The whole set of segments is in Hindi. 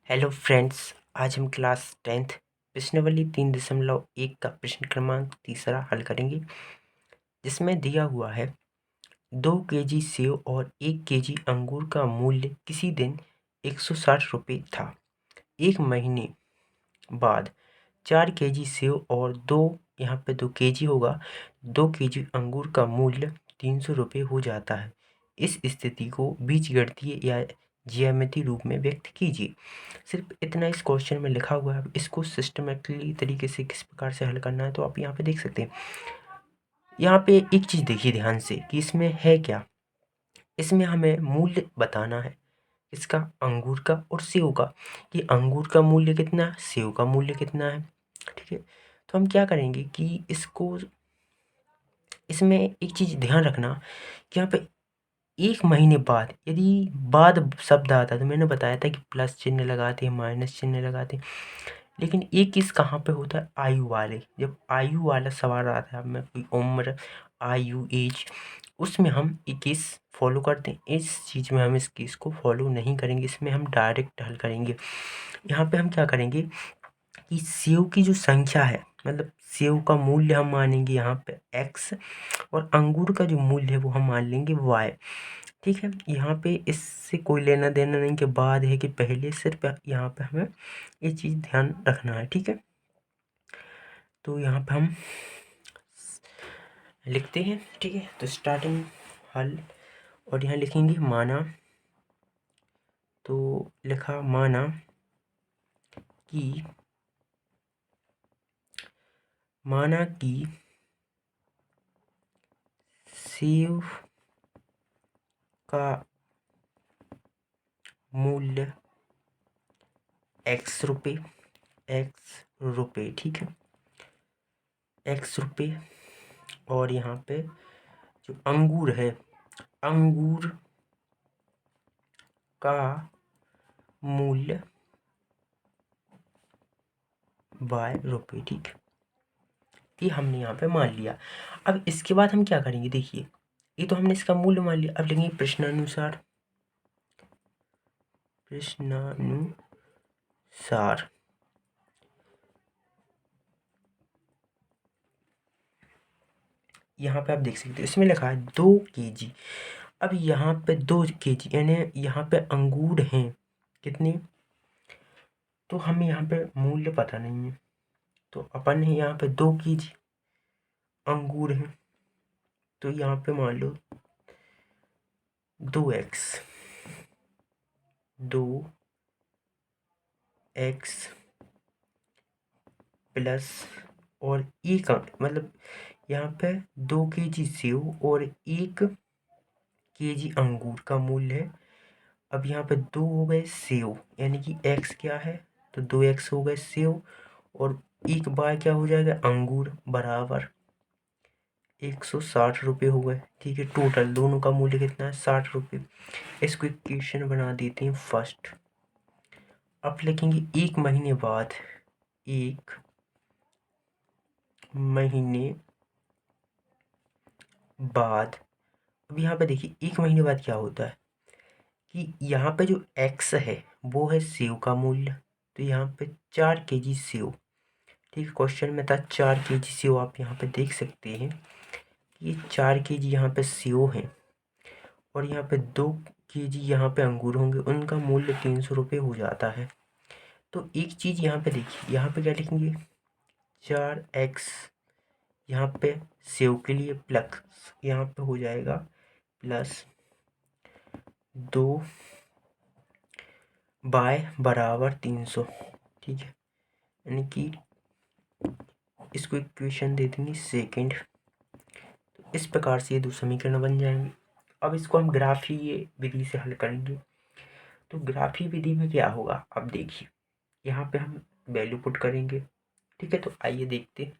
हेलो फ्रेंड्स, आज हम क्लास 10th प्रश्नावली 3.1 का प्रश्न क्रमांक तीसरा हल करेंगे, जिसमें दिया हुआ है 2 kg सेव और 1 kg अंगूर का मूल्य किसी दिन 160 रुपये था। एक महीने बाद 4 kg सेव और यहाँ पे 2 kg होगा, 2 kg अंगूर का मूल्य 300 रुपये हो जाता है। इस स्थिति को बीजगणितीय या ज्यामितीय रूप में व्यक्त कीजिए। सिर्फ इतना इस क्वेश्चन में लिखा हुआ है। अब इसको सिस्टमेटिकली तरीके से किस प्रकार से हल करना है तो आप यहाँ पे देख सकते हैं। यहाँ पे एक चीज़ देखिए ध्यान से कि इसमें है क्या। इसमें हमें मूल्य बताना है, इसका अंगूर का और सेव का, कि अंगूर का मूल्य कितना है, सेव का मूल्य कितना है। ठीक है, तो हम क्या करेंगे कि इसमें एक चीज़ ध्यान रखना कि यहाँ पे एक महीने बाद, यदि बाद शब्द आता तो मैंने बताया था कि प्लस चिन्ह लगाते हैं, माइनस चिन्ह लगाते हैं। लेकिन एक केस कहाँ पे होता है, आयु वाले, जब आयु वाला सवाल आता है, हमें कोई उम्र, आयु, एज, उसमें हम एक केस फॉलो करते हैं। इस चीज़ में हम इस केस को फॉलो नहीं करेंगे, इसमें हम डायरेक्ट हल करेंगे। यहाँ पे हम क्या करेंगे कि सेव की जो संख्या है, मतलब सेव का मूल्य हम मानेंगे यहाँ पे x, और अंगूर का जो मूल्य है वो हम मान लेंगे y। ठीक है, यहाँ पे इससे कोई लेना देना नहीं कि बाद है कि पहले, सिर्फ यहाँ पे हमें ये चीज़ ध्यान रखना है। ठीक है, तो यहाँ पे हम लिखते हैं। ठीक है, तो स्टार्टिंग हल, और यहाँ लिखेंगे माना। तो लिखा माना कि सेव का मूल्य x रुपये, ठीक है, x रुपये, और यहाँ पे जो अंगूर है, अंगूर का मूल्य y रुपये। ठीक है, ये हमने यहाँ पे मान लिया। अब इसके बाद हम क्या करेंगे, देखिए ये तो हमने इसका मूल्य मान लिया। अब लेंगे प्रश्नानुसार। यहाँ पे आप देख सकते हो, इसमें लिखा है 2 kg। अब यहाँ पे 2 kg यानी यहाँ पे अंगूर हैं कितने, तो हमें यहाँ पे मूल्य पता नहीं है, तो अपन है यहाँ पे 2 kg अंगूर हैं, तो यहाँ पे मान लो 2x प्लस, और एक मतलब यहाँ पे 2 kg सेव और 1 kg अंगूर का मूल्य है। अब यहाँ पे 2 हो गए सेव, यानी कि x क्या है, तो 2x हो गए सेव, और एक बार क्या हो जाएगा अंगूर, बराबर 160 रुपये हो गए। ठीक है, टोटल दोनों का मूल्य कितना है, 60 रुपये। इसको इक्वेशन बना देते हैं फर्स्ट। अब लिखेंगे एक महीने बाद, अब यहाँ पे देखिए एक महीने बाद क्या होता है कि यहाँ पे जो x है वो है सेव का मूल्य, तो यहाँ पे 4 kg सेव। ठीक है, क्वेश्चन में था 4 kg सेव, आप यहाँ पे देख सकते हैं कि ये 4 kg यहाँ पे सेव है, और यहाँ पे 2 kg यहाँ पे अंगूर होंगे, उनका मूल्य 300 रुपये हो जाता है। तो एक चीज़ यहाँ पे देखिए, यहाँ पे क्या लिखेंगे, 4x यहाँ पे सेव के लिए, प्लस यहाँ पे हो जाएगा प्लस 2 बाय बराबर 300। ठीक है, यानी कि इसको इक्वेशन दे देंगे सेकेंड। तो इस प्रकार से ये दो समीकरण बन जाएंगे। अब इसको हम ग्राफीय विधि से हल करेंगे। तो ग्राफीय विधि में क्या होगा, अब देखिए यहाँ पे हम वैल्यू पुट करेंगे। ठीक है, तो आइए देखते हैं।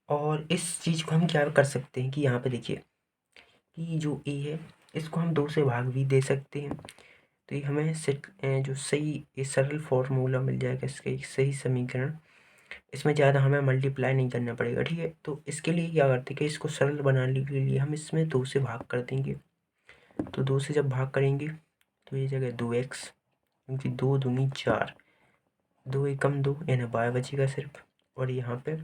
और इस चीज़ को हम क्या कर सकते हैं कि यहाँ पे देखिए कि जो ए है इसको हम 2 से भाग भी दे सकते हैं, तो ये हमें जो सही ये सरल फॉर्मूला मिल जाएगा, इसका एक सही समीकरण। इसमें ज़्यादा हमें मल्टीप्लाई नहीं करना पड़ेगा। ठीक है, तो इसके लिए क्या करते हैं कि इसको सरल बनाने के लिए हम इसमें 2 से भाग कर देंगे। तो 2 से जब भाग करेंगे तो ये जगह 2x, क्योंकि 2 दूनी 4, 2 एकम 2 यानी y बचेगा सिर्फ, और यहाँ पे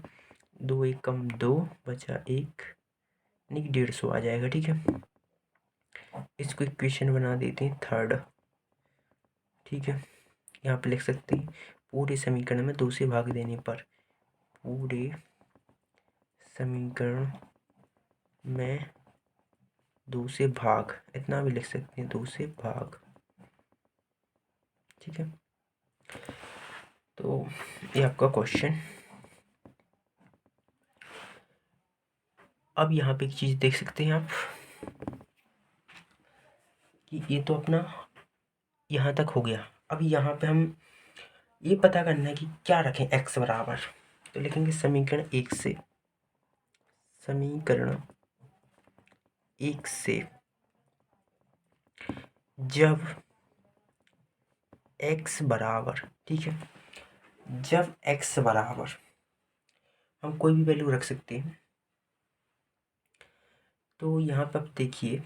2 एकम 2 बचा 1 यानी कि 150 आ जाएगा। ठीक है, इसको इक्वेशन बना देते हैं थर्ड। ठीक है, यहाँ पे लिख सकते हैं पूरे समीकरण में 2 से भाग देने पर, पूरे समीकरण में 2 से भाग, इतना भी लिख सकते हैं 2 से भाग। ठीक है, तो ये आपका क्वेश्चन। अब यहाँ पे एक चीज़ देख सकते हैं आप कि ये तो अपना यहाँ तक हो गया। अब यहाँ पे हम ये पता करना है कि क्या रखें x बराबर, तो लिखेंगे समीकरण 1 से, समीकरण 1 से जब x बराबर, ठीक है, जब x बराबर, हम कोई भी वैल्यू रख सकते हैं। तो यहाँ पर आप देखिए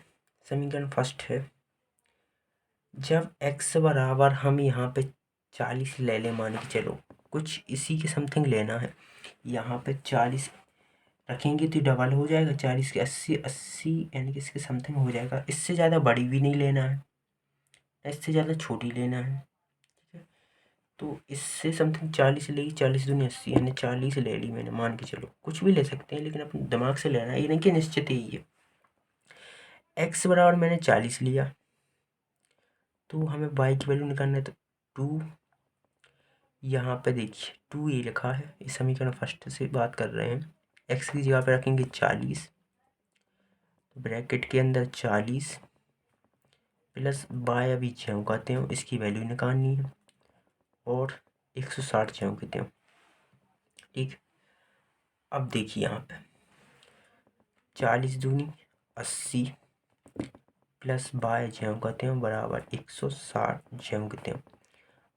समीकरण फर्स्ट है, जब x बराबर हम यहाँ पे 40 ले लें, मान के चलो कुछ इसी के समथिंग लेना है, यहाँ पे 40 रखेंगे तो डबल हो जाएगा, 40 के 80, 80 यानी कि इसके समथिंग हो जाएगा। इससे ज़्यादा बड़ी भी नहीं लेना है, इससे ज़्यादा छोटी लेना है। ठीक है, तो इससे समथिंग 40 लेगी, 40 दूनी 80 यानी 40 ले ली मैंने, मान के चलो कुछ भी ले सकते हैं लेकिन अपने दिमाग से लेना है, ये नहीं कि निश्चित ही है। x बराबर मैंने 40 लिया, तो हमें y की वैल्यू निकालना है, तो 2, यहाँ पे देखिए 2 ये लिखा है, इस समीकरण फर्स्ट से बात कर रहे हैं। x की जगह पे रखेंगे 40, तो ब्रैकेट के अंदर 40 प्लस y अभी ज्यों कहते हो इसकी वैल्यू निकालनी है, और 160 ज्यों कहते हो। ठीक, अब देखिए यहाँ पे 40 दूनी 80 प्लस y ज्यों कहते हो बराबर 160 ज्यों कहते हो।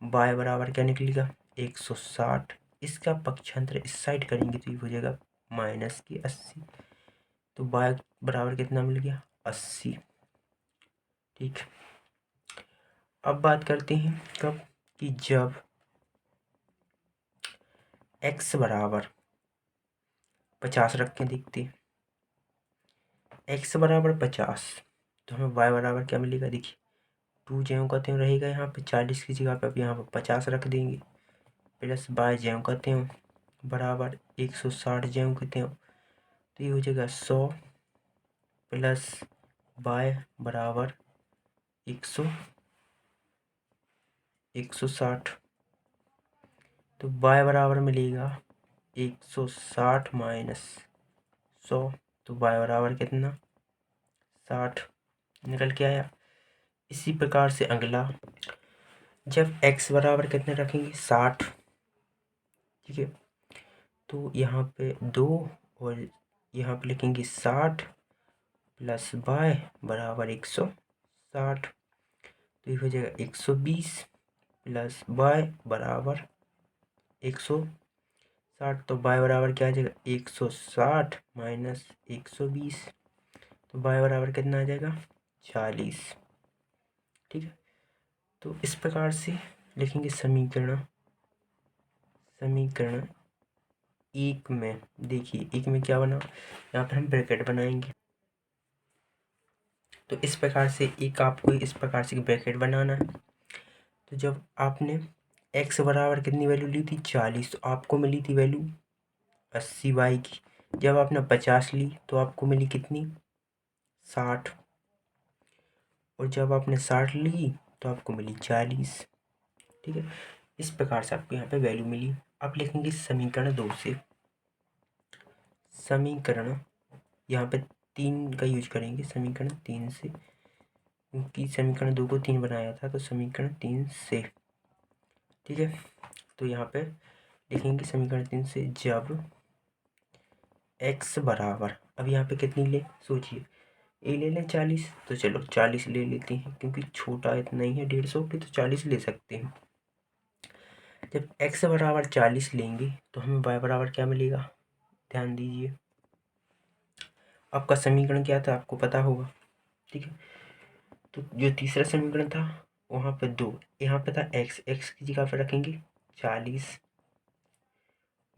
y बराबर क्या निकलेगा 160, इसका पक्षांतर इस साइड करेंगे तो ये हो जाएगा माइनस की 80, तो y बराबर कितना मिल गया 80। ठीक, अब बात करते हैं कब, कि जब x बराबर 50 रख के देखते हैं, x बराबर 50, तो हमें y बराबर क्या मिलेगा, देखिए 2 ज्यों कहते हो रहेगा यहाँ पे, 40 की जगह पे अब यहाँ पे 50 रख देंगे, प्लस y ज्यों कहते हो बराबर 160 ज्यों कहते हो, तो ये हो जाएगा 100 प्लस y बराबर 160, तो y बराबर मिलेगा 160 माइनस 100, तो y बराबर कितना 60 निकल के आया। इसी प्रकार से अगला, जब x बराबर कितने रखेंगे 60, ठीक है, तो यहाँ पे 2 और यहाँ पे लिखेंगे 60 प्लस y बराबर 160, तो ये हो जाएगा 120 प्लस y बराबर 160, तो y बराबर क्या आ जाएगा 160 माइनस 120, तो y बराबर कितना आ जाएगा 40। ठीक है, तो इस प्रकार से लिखेंगे समीकरण, समीकरण 1 में देखिए 1 में क्या बना, यहाँ पर हम ब्रैकेट बनाएंगे, तो इस प्रकार से एक आपको इस प्रकार से ब्रैकेट बनाना है। तो जब आपने x बराबर कितनी वैल्यू ली थी 40, तो आपको मिली थी वैल्यू 80 y की, जब आपने 50 ली तो आपको मिली कितनी 60, और जब आपने 60 ली तो आपको मिली 40। ठीक है, इस प्रकार से आपको यहाँ पे वैल्यू मिली। अब लिखेंगे समीकरण 2 से, समीकरण यहाँ पे 3 का यूज करेंगे, समीकरण 3 से, क्योंकि समीकरण 2 को 3 बनाया था, तो समीकरण 3 से। ठीक है, तो यहाँ पे लिखेंगे समीकरण 3 से, जब x बराबर, अब यहाँ पे कितनी ले सोचिए, ए ले लें 40, तो चलो 40 ले लेते हैं, क्योंकि छोटा इतना ही है 150 की, तो 40 ले सकते हैं। जब x बराबर 40 लेंगे तो हमें y बराबर क्या मिलेगा, ध्यान दीजिए, आपका समीकरण क्या था आपको पता होगा। ठीक है, तो जो तीसरा समीकरण था वहाँ पे 2, यहाँ पे था x, x की जगह पे रखेंगे 40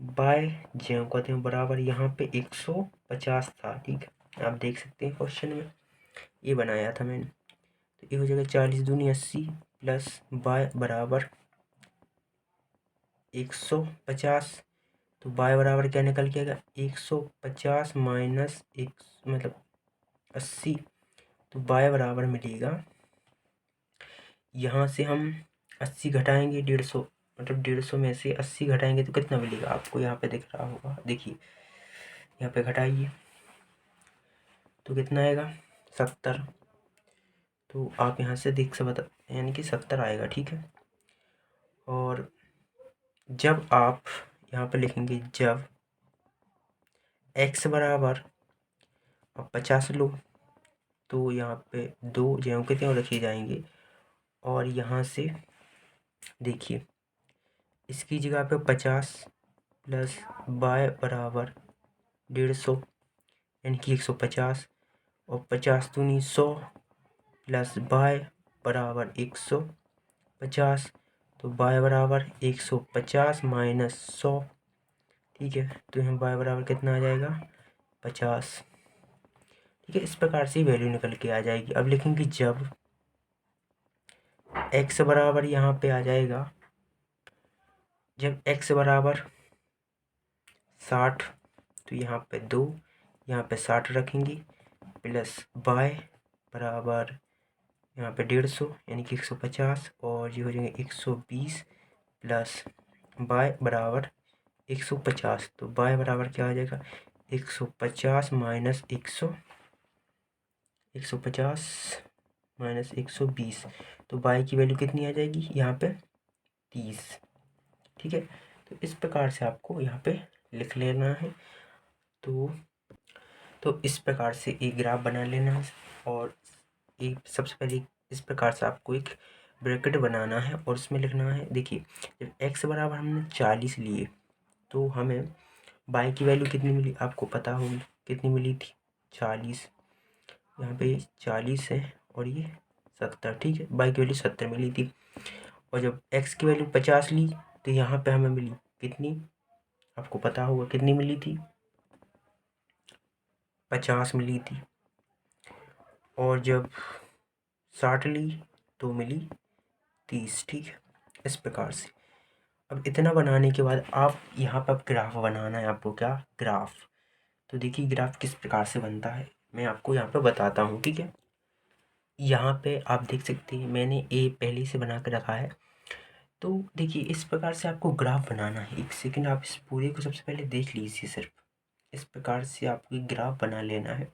बाय ज्यों का त्यों बराबर यहाँ पे 150 था। ठीक है, आप देख सकते हैं क्वेश्चन में ये बनाया था मैंने। तो ये हो जाएगा 40 दूनी 80 प्लस बाय बराबर 150। तो बाय बराबर क्या निकल के आएगा 150 माइनस एक मतलब 80। तो बाय बराबर मिलेगा, यहाँ से हम 80 घटाएंगे 150, मतलब 150 में से 80 घटाएंगे तो कितना मिलेगा आपको यहाँ पे दिख रहा होगा। देखिए यहाँ पे घटाइए तो कितना आएगा 70। तो आप यहाँ से देख से बता, यानी कि 70 आएगा। ठीक है, और जब आप यहाँ पे लिखेंगे जब x बराबर आप 50 लो तो यहाँ पे 2 ज्यों के त्यों रखे जाएंगे। और यहाँ से देखिए इसकी जगह पे 50 प्लस बाय बराबर 150 यानी कि 150 और 50 दूनी 100 प्लस बाय बराबर 150। तो बाय बराबर 150 माइनस 100। ठीक है, तो यहाँ बाय बराबर कितना आ जाएगा 50। ठीक है, इस प्रकार से वैल्यू निकल के आ जाएगी। अब लिखेंगे जब x बराबर यहाँ पे आ जाएगा, जब x बराबर 60 तो यहाँ पे 2, यहाँ पे 60 रखेंगे प्लस बाय बराबर यहाँ पे 150 यानी कि 150 और ये हो जाएंगे 120 प्लस बाय बराबर 150। तो बाय बराबर क्या आ जाएगा 150 माइनस 150 माइनस 120। तो बाय की वैल्यू कितनी आ जाएगी यहाँ पे 30। ठीक है, तो इस प्रकार से आपको यहाँ पे लिख लेना है। तो इस प्रकार से एक ग्राफ बना लेना है और एक सबसे पहले इस प्रकार से आपको एक ब्रैकेट बनाना है और उसमें लिखना है। देखिए जब x बराबर हमने 40 लिए तो हमें बाई की वैल्यू कितनी मिली आपको पता होगी, कितनी मिली थी 40। यहाँ पे 40 है और ये 70। ठीक है, बाई की वैल्यू 70 मिली थी। और जब x की वैल्यू 50 ली तो यहाँ पे हमें मिली कितनी, आपको पता होगा कितनी मिली थी 50 मिली थी। और जब 60 ली तो मिली 30। ठीक है, इस प्रकार से अब इतना बनाने के बाद आप यहाँ पर ग्राफ बनाना है आपको। क्या ग्राफ, तो देखिए ग्राफ किस प्रकार से बनता है मैं आपको यहाँ पे बताता हूँ। ठीक है, यहाँ पे आप देख सकते हैं मैंने ए पहले से बना के रखा है। तो देखिए इस प्रकार से आपको ग्राफ बनाना है। एक सेकंड आप इस पूरे को सबसे पहले देख लीजिए। सिर्फ इस प्रकार से आपको एक ग्राफ बना लेना है।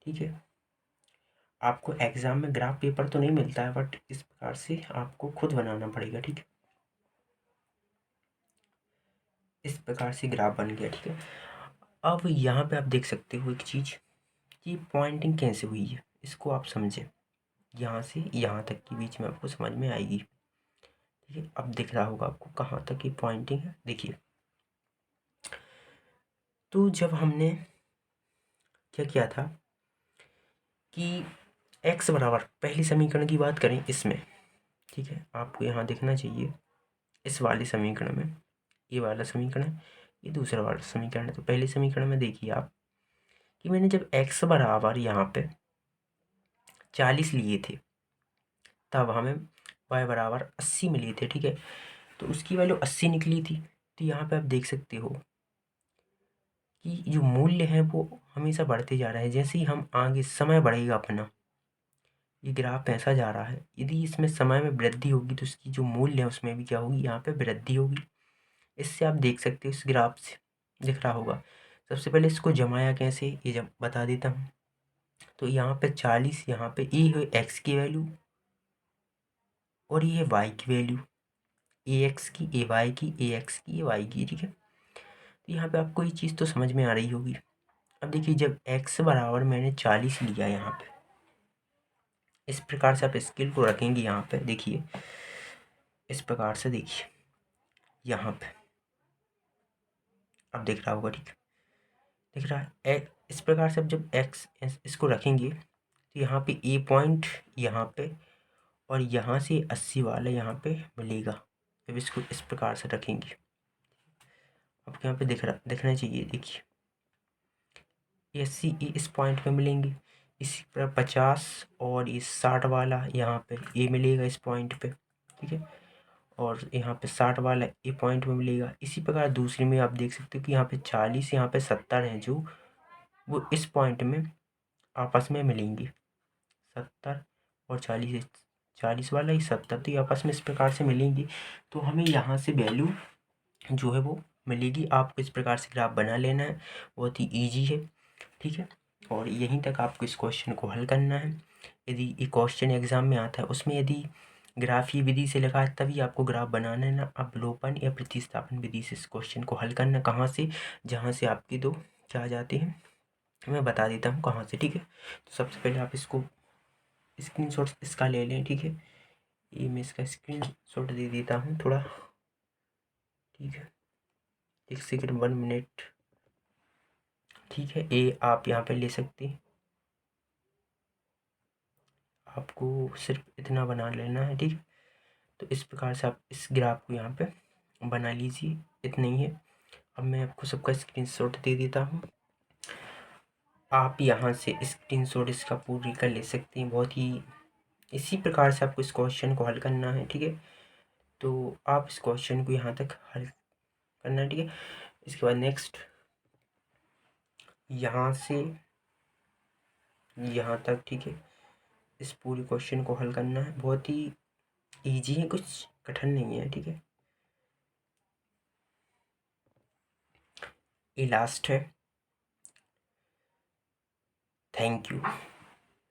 ठीक है, आपको एग्ज़ाम में ग्राफ पेपर तो नहीं मिलता है बट इस प्रकार से आपको खुद बनाना पड़ेगा। ठीक है, इस प्रकार से ग्राफ बन गया। ठीक है, अब यहाँ पे आप देख सकते हो एक चीज़ कि पॉइंटिंग कैसे हुई है, इसको आप समझें। यहाँ से यहाँ तक के बीच में आपको समझ में आएगी। ठीक है, अब दिख रहा होगा आपको कहाँ तक की पॉइंटिंग है। देखिए तो जब हमने क्या किया था कि x बराबर पहली समीकरण की बात करें इसमें। ठीक है, आपको यहाँ देखना चाहिए इस वाले समीकरण में, ये वाला समीकरण है, ये दूसरा वाला समीकरण है। तो पहले समीकरण में देखिए आप कि मैंने जब x बराबर यहाँ पे 40 लिए थे तब हमें y बराबर 80 मिले थे। ठीक है, तो उसकी वैल्यू 80 निकली थी। तो यहाँ पे आप देख सकते हो कि जो मूल्य है वो हमेशा बढ़ते जा रहा है। जैसे ही हम आगे समय बढ़ेगा अपना, ये ग्राफ ऐसा जा रहा है, यदि इसमें समय में वृद्धि होगी तो इसकी जो मूल्य है उसमें भी क्या होगी, यहाँ पे वृद्धि होगी। इससे आप देख सकते हो इस ग्राफ से दिख रहा होगा। सबसे पहले इसको जमाया कैसे ये जब बता देता हूँ। तो यहाँ पे 40, यहाँ पे ए है एक्स की वैल्यू और ये है वाई की वैल्यू, ए एक्स की, ए वाई की, ए एक्स की, ए वाई की। ठीक है, तो यहाँ पे आपको ये चीज़ तो समझ में आ रही होगी। अब देखिए जब x बराबर मैंने 40 लिया यहाँ पे, इस प्रकार से आप स्केल को रखेंगे यहाँ पे। देखिए इस प्रकार से देखिए यहाँ पे अब दिख रहा होगा। ठीक है, दिख रहा है इस प्रकार से अब जब x इसको रखेंगे तो यहाँ पे ए पॉइंट यहाँ पे और यहाँ से 80 वाला यहाँ पे मिलेगा। जब इसको इस प्रकार से रखेंगे, आपको यहाँ पे दिखना चाहिए, देखिए 80 ये इस पॉइंट पे मिलेंगे, इसी पर 50 और ये 60 वाला यहाँ पे ये मिलेगा इस पॉइंट पे, ठीक है। और यहाँ पे 60 वाला ये पॉइंट में मिलेगा। इसी प्रकार दूसरी में आप देख सकते हो कि यहाँ पे 40, यहाँ पे 70 हैं, जो वो इस पॉइंट में आपस में मिलेंगी। 70 और 40, 40 वाला ही 70, तो ये आपस में इस प्रकार से मिलेंगी। तो हमें यहाँ से वैल्यू जो है वो मिलेगी। आपको इस प्रकार से ग्राफ बना लेना है, बहुत ही ईजी है, ठीक है। और यहीं तक आपको इस क्वेश्चन को हल करना है। यदि ये क्वेश्चन एग्जाम में आता है, उसमें यदि ग्राफीय विधि से लगा है तभी आपको ग्राफ बनाना है ना, अवलोकन या प्रतिस्थापन विधि से इस क्वेश्चन को हल करना। कहाँ से? जहाँ से आपके दो क्या आ जाते हैं, मैं बता देता हूँ कहाँ से, ठीक है। तो सबसे पहले आप इसको स्क्रीनशॉट इसका ले लें, ठीक है। ये मैं इसका स्क्रीनशॉट दे देता हूँ थोड़ा, ठीक है, 1 सेकंड, 1 मिनट, ठीक है। ये आप यहाँ पे ले सकते हैं, आपको सिर्फ इतना बना लेना है, ठीक है। तो इस प्रकार से आप इस ग्राफ को यहाँ पे बना लीजिए, इतना ही है। अब मैं आपको सबका स्क्रीनशॉट दे देता हूँ, आप यहाँ से स्क्रीनशॉट इसका पूरी कर ले सकते हैं। बहुत ही इसी प्रकार से आपको इस क्वेश्चन को हल करना है, ठीक है। तो आप इस क्वेश्चन को यहाँ तक हल करना है, ठीक है। इसके बाद नेक्स्ट यहाँ से यहाँ तक, ठीक है। इस पूरी क्वेश्चन को हल करना है, बहुत ही ईजी है, कुछ कठिन नहीं है, ठीक है। ये लास्ट है। Thank you.